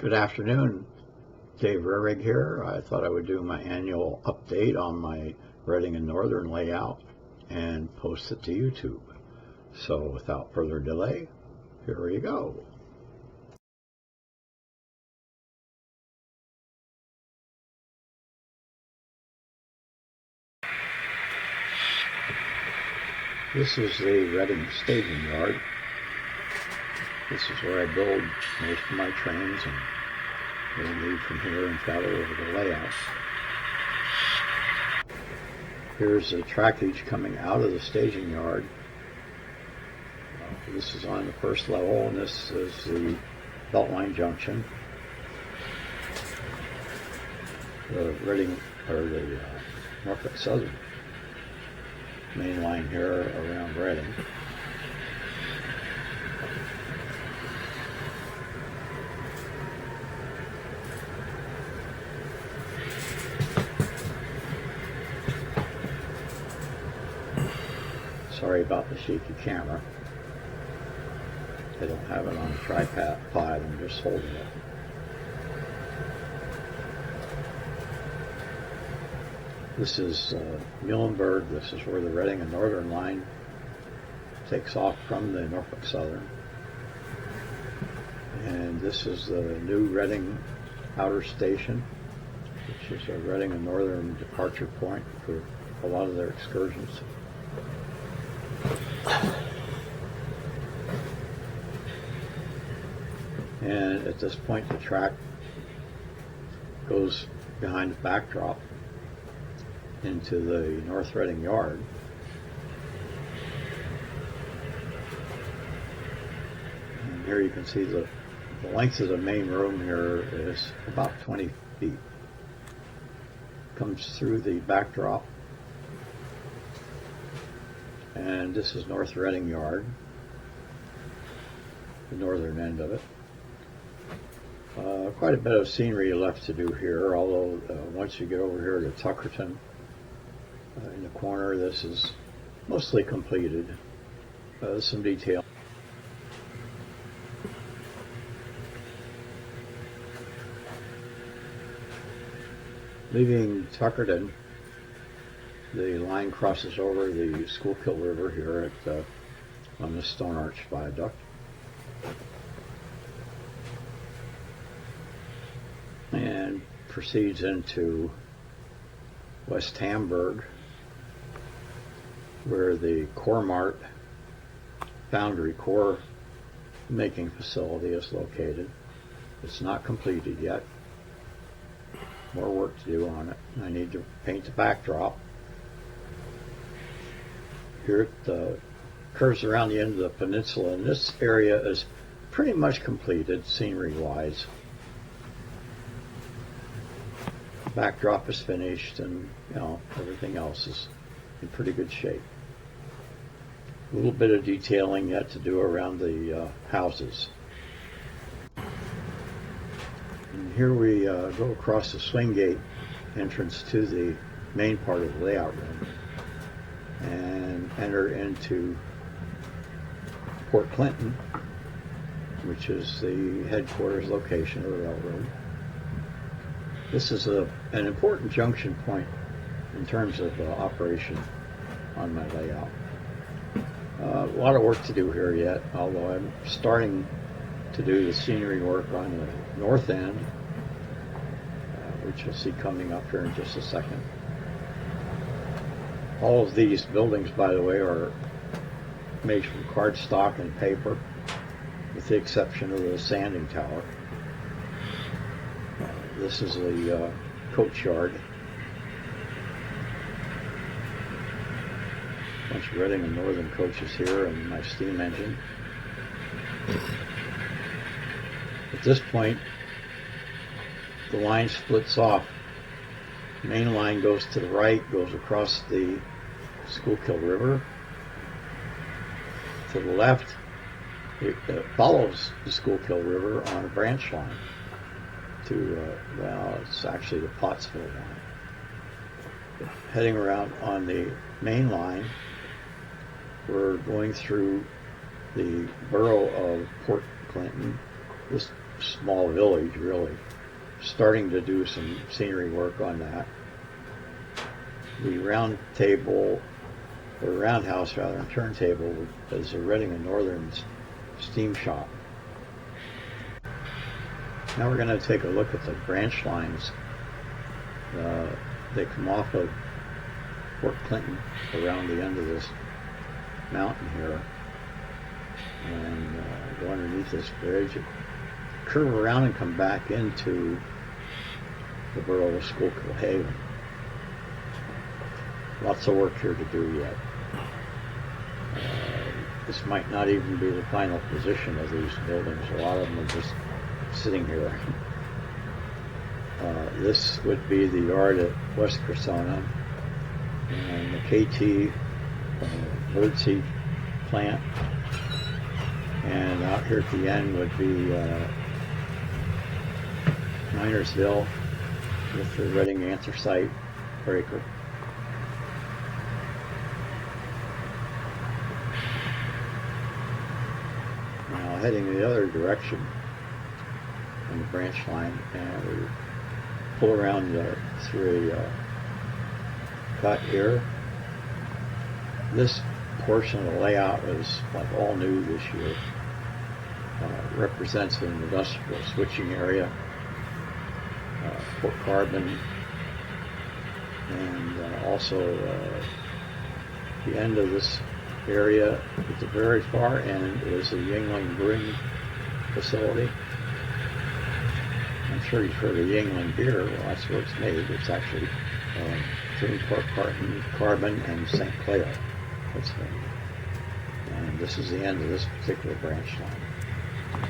Good afternoon, Dave Rehrig here. I thought I would do my annual update on my Reading and Northern layout and post it to YouTube. So without further delay, here we go. This is the Reading staging yard. This is where I build most of my trains, and we'll leave from here and travel over the layout. Here's the trackage coming out of the staging yard. This is on the first level, and this is the Beltline Junction. The Reading, or the Norfolk Southern main line here around Reading. Sorry about the shaky camera. I don't have it on a tripod, I'm just holding it. This is Muhlenberg. This is where the Reading and Northern line takes off from the Norfolk Southern. And this is the new Reading Outer Station, which is a Reading and Northern departure point for a lot of their excursions. And at this point, the track goes behind the backdrop into the North Reading yard. And here you can see the length of the main room here is about 20 feet. Comes through the backdrop. And this is North Reading Yard, the northern end of it. Quite a bit of scenery left to do here, although once you get over here to Tuckerton, in the corner, this is mostly completed. Some detail. Leaving Tuckerton, the line crosses over the Schuylkill River here at on the Stone Arch Viaduct. And proceeds into West Hamburg, where the Core-Mart foundry core making facility is located. It's not completed yet. More work to do on it. I need to paint the backdrop. Here it curves around the end of the peninsula, and this area is pretty much completed scenery-wise. Backdrop is finished, and everything else is in pretty good shape. A little bit of detailing yet to do around the houses. And here we go across the swing gate entrance to the main part of the layout room and enter into Port Clinton, which is the headquarters location of the railroad. This is an important junction point in terms of operation on my layout. A lot of work to do here yet, although I'm starting to do the scenery work on the north end, which you'll see coming up here in just a second. All of these buildings, by the way, are made from cardstock and paper, with the exception of the sanding tower. This is the coach yard. A bunch of Reading and Northern coaches here, and my steam engine. At this point, the line splits off. The main line goes to the right, goes across the Schuylkill River. To the left, it follows the Schuylkill River on a branch line to, it's actually the Pottsville line. Heading around on the main line, we're going through the borough of Port Clinton. This small village, really. Starting to do some scenery work on that. The roundhouse rather, and turntable is the Reading and Northern's steam shop. Now we're going to take a look at the branch lines. They come off of Fort Clinton around the end of this mountain here and go underneath this bridge, curve around and come back into the borough of Schuylkill Haven. Lots of work here to do yet. This might not even be the final position of these buildings. A lot of them are just sitting here. This would be the yard at West Cressona, and the KT birdseed plant, and out here at the end would be Minersville with the Reading anthracite breaker. Now heading the other direction on the branch line, and we pull around through a cut here. This portion of the layout is like all new this year. Represents an industrial switching area, Fort Carbon, and also the end of this area at the very far end is the Yuengling Brewing Facility. I'm sure you've heard of Yuengling beer. Well, that's where it's made. It's actually between Fort Carbon and St. Cloud. That's made. And this is the end of this particular branch line.